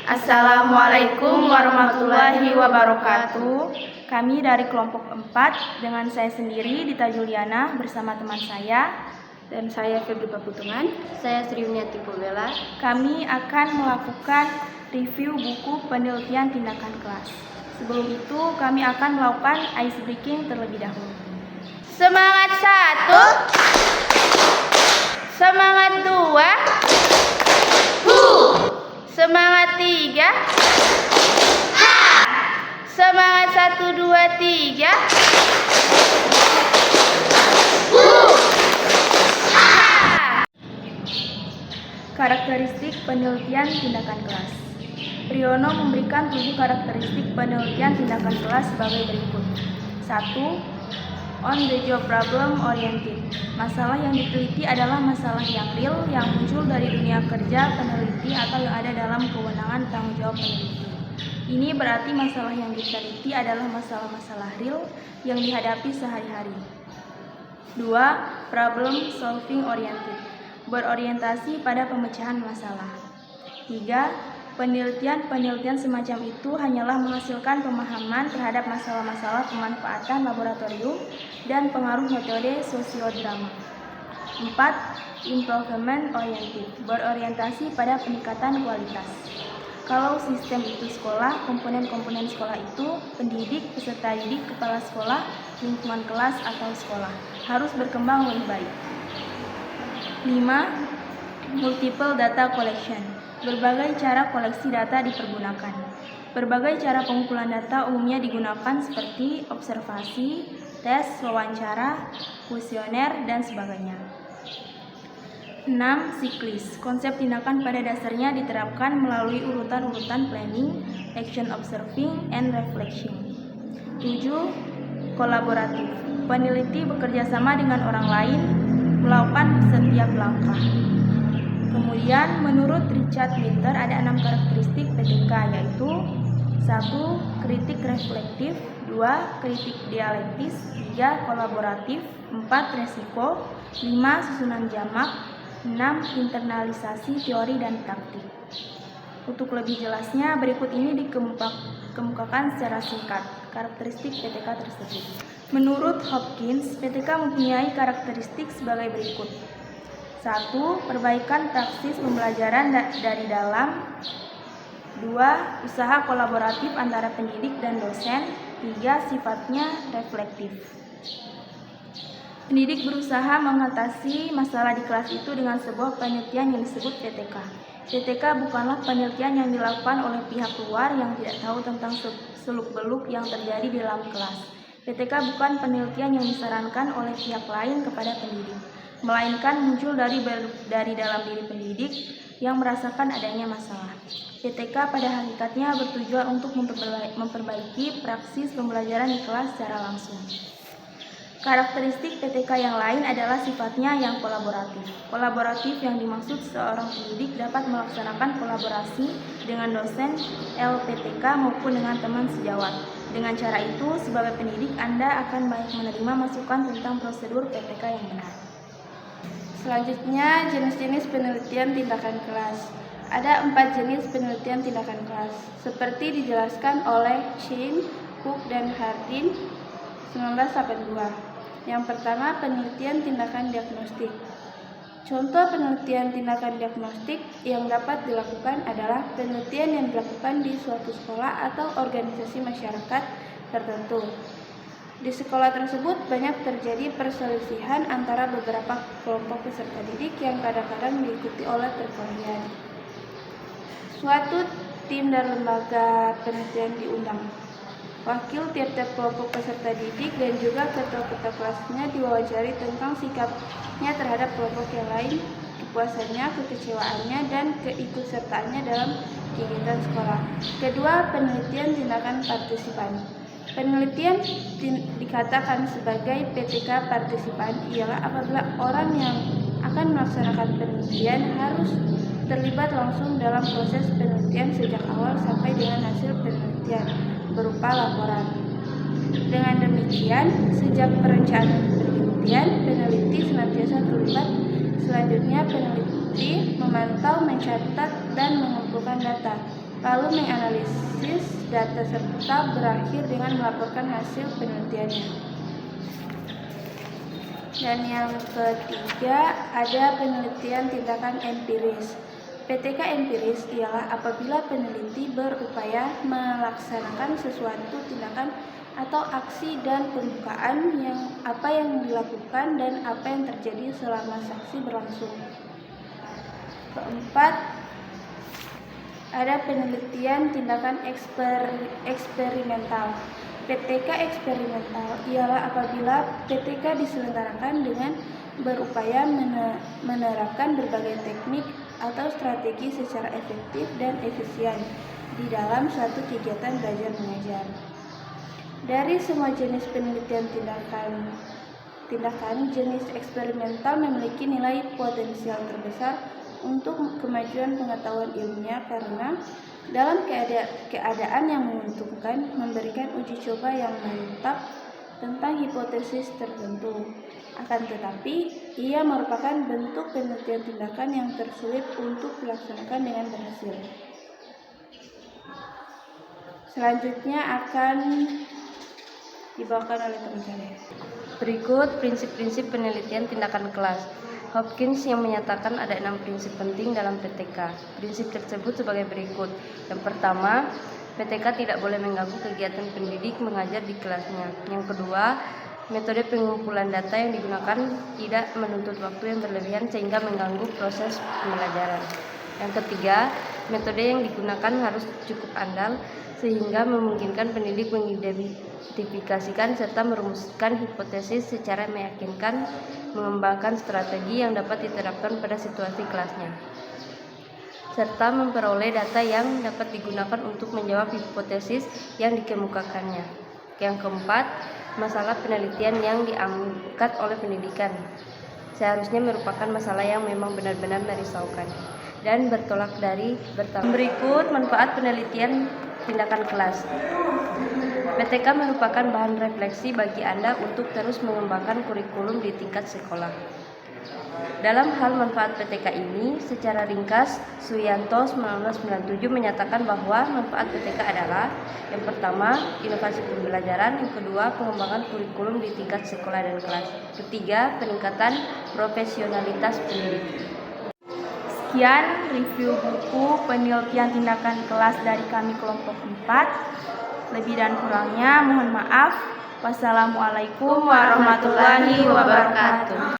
Assalamualaikum warahmatullahi wabarakatuh. Kami dari kelompok 4 dengan saya sendiri Dita Juliana bersama teman saya dan saya Febri Paputungan. Saya Sri Uniati Pobela. Kami akan melakukan review buku penelitian tindakan kelas. Sebelum itu kami akan melakukan ice breaking terlebih dahulu. Semangat 1, semangat 2, semangat 3, semangat 1, 2, 3. Karakteristik penelitian tindakan kelas. Priyono memberikan 7 karakteristik penelitian tindakan kelas sebagai berikut. 1. On the job problem oriented. Masalah yang diteliti adalah masalah yang real yang muncul dari dunia kerja peneliti atau yang ada dalam kewenangan tanggung jawab peneliti. Ini berarti masalah yang diteliti adalah masalah-masalah real yang dihadapi sehari-hari. 2. Problem solving oriented. Berorientasi pada pemecahan masalah. 3. Penelitian semacam itu hanyalah menghasilkan pemahaman terhadap masalah-masalah pemanfaatan laboratorium dan pengaruh metode sosiodrama. 4. Improvement oriented. Berorientasi pada peningkatan kualitas. Kalau sistem itu sekolah, komponen-komponen sekolah itu pendidik, peserta didik, kepala sekolah, lingkungan kelas atau sekolah harus berkembang lebih baik. 5. Multiple data collection. Berbagai cara koleksi data dipergunakan. Berbagai cara pengumpulan data umumnya digunakan seperti observasi, tes, wawancara, kuesioner, dan sebagainya. 6. Siklis. Konsep tindakan pada dasarnya diterapkan melalui urutan-urutan planning, action observing, and reflection. 7. Kolaboratif. Peneliti bekerja sama dengan orang lain melakukan setiap langkah. Kemudian menurut Richard Winter ada 6 karakteristik PTK yaitu 1. Kritik reflektif, 2. Kritik dialektis, 3. Kolaboratif, 4. Resiko, 5. Susunan jamak, 6. Internalisasi teori dan praktik. Untuk lebih jelasnya berikut ini dikemukakan secara singkat karakteristik PTK tersebut. Menurut Hopkins, PTK mempunyai karakteristik sebagai berikut. 1. Perbaikan praksis pembelajaran dari dalam. 2. Usaha kolaboratif antara pendidik dan dosen. 3. Sifatnya reflektif. Pendidik berusaha mengatasi masalah di kelas itu dengan sebuah penelitian yang disebut PTK. PTK bukanlah penelitian yang dilakukan oleh pihak luar yang tidak tahu tentang seluk-beluk yang terjadi di dalam kelas. PTK bukan penelitian yang disarankan oleh pihak lain kepada pendidik, melainkan muncul dari dalam diri pendidik yang merasakan adanya masalah. PTK pada hakikatnya bertujuan untuk memperbaiki praksis pembelajaran di kelas secara langsung. Karakteristik PTK yang lain adalah sifatnya yang kolaboratif. Kolaboratif yang dimaksud seorang pendidik dapat melaksanakan kolaborasi dengan dosen LPTK maupun dengan teman sejawat. Dengan cara itu, sebagai pendidik Anda akan banyak menerima masukan tentang prosedur PTK yang benar. Selanjutnya, jenis-jenis penelitian tindakan kelas. Ada 4 jenis penelitian tindakan kelas, seperti dijelaskan oleh Chin, Cook, dan Hardin 1982. Yang pertama, penelitian tindakan diagnostik. Contoh penelitian tindakan diagnostik yang dapat dilakukan adalah penelitian yang dilakukan di suatu sekolah atau organisasi masyarakat tertentu. Di sekolah tersebut banyak terjadi perselisihan antara beberapa kelompok peserta didik yang kadang-kadang diikuti oleh perkelahian. Suatu tim dan lembaga penelitian diundang. Wakil tiap-tiap kelompok peserta didik dan juga ketua-ketua kelasnya diwawancari tentang sikapnya terhadap kelompok yang lain, kepuasannya, kekecewaannya, dan keikutsertaannya dalam kegiatan sekolah. Kedua, penelitian tindakan partisipan. Penelitian dikatakan sebagai PTK partisipan ialah apabila orang yang akan melaksanakan penelitian harus terlibat langsung dalam proses penelitian sejak awal sampai dengan hasil penelitian berupa laporan. Dengan demikian, sejak perencanaan penelitian, peneliti senantiasa terlibat. Selanjutnya, peneliti memantau, mencatat, dan mengumpulkan data. lalu menganalisis data serta berakhir dengan melaporkan hasil penelitiannya. Dan yang ketiga, ada penelitian tindakan empiris. PTK empiris ialah apabila peneliti berupaya melaksanakan sesuatu tindakan atau aksi dan pembukaan apa yang dilakukan dan apa yang terjadi selama saksi berlangsung. Keempat, ada penelitian tindakan eksperimental. PTK eksperimental ialah apabila PTK diselenggarakan dengan berupaya menerapkan berbagai teknik atau strategi secara efektif dan efisien di dalam suatu kegiatan belajar mengajar. Dari semua jenis penelitian tindakan jenis eksperimental memiliki nilai potensial terbesar untuk kemajuan pengetahuan ilmiah karena dalam keadaan yang menguntungkan memberikan uji coba yang mantap tentang hipotesis tertentu. Akan tetapi, ia merupakan bentuk penelitian tindakan yang tersulit untuk dilaksanakan dengan berhasil. Selanjutnya akan dibawakan oleh teman saya. Berikut prinsip-prinsip penelitian tindakan kelas. Hopkins yang menyatakan ada 6 prinsip penting dalam PTK. Prinsip tersebut sebagai berikut. Yang pertama, PTK tidak boleh mengganggu kegiatan pendidik mengajar di kelasnya. Yang kedua, metode pengumpulan data yang digunakan tidak menuntut waktu yang berlebihan sehingga mengganggu proses pembelajaran. Yang ketiga, metode yang digunakan harus cukup andal sehingga memungkinkan pendidik mengidentifikasikan serta merumuskan hipotesis secara meyakinkan, mengembangkan strategi yang dapat diterapkan pada situasi kelasnya, serta memperoleh data yang dapat digunakan untuk menjawab hipotesis yang dikemukakannya. Yang keempat, masalah penelitian yang diangkat oleh pendidikan seharusnya merupakan masalah yang memang benar-benar merisaukan dan bertolak dari bertanggung. Berikut manfaat penelitian tindakan kelas. PTK merupakan bahan refleksi bagi Anda untuk terus mengembangkan kurikulum di tingkat sekolah. Dalam hal manfaat PTK ini, secara ringkas, Suyanto 1997 menyatakan bahwa manfaat PTK adalah: yang pertama, inovasi pembelajaran; yang kedua, pengembangan kurikulum di tingkat sekolah dan kelas; ketiga, peningkatan profesionalitas pendidik. Sekian review buku penelitian tindakan kelas dari kami kelompok 4. Lebih dan kurangnya mohon maaf. Wassalamualaikum warahmatullahi wabarakatuh.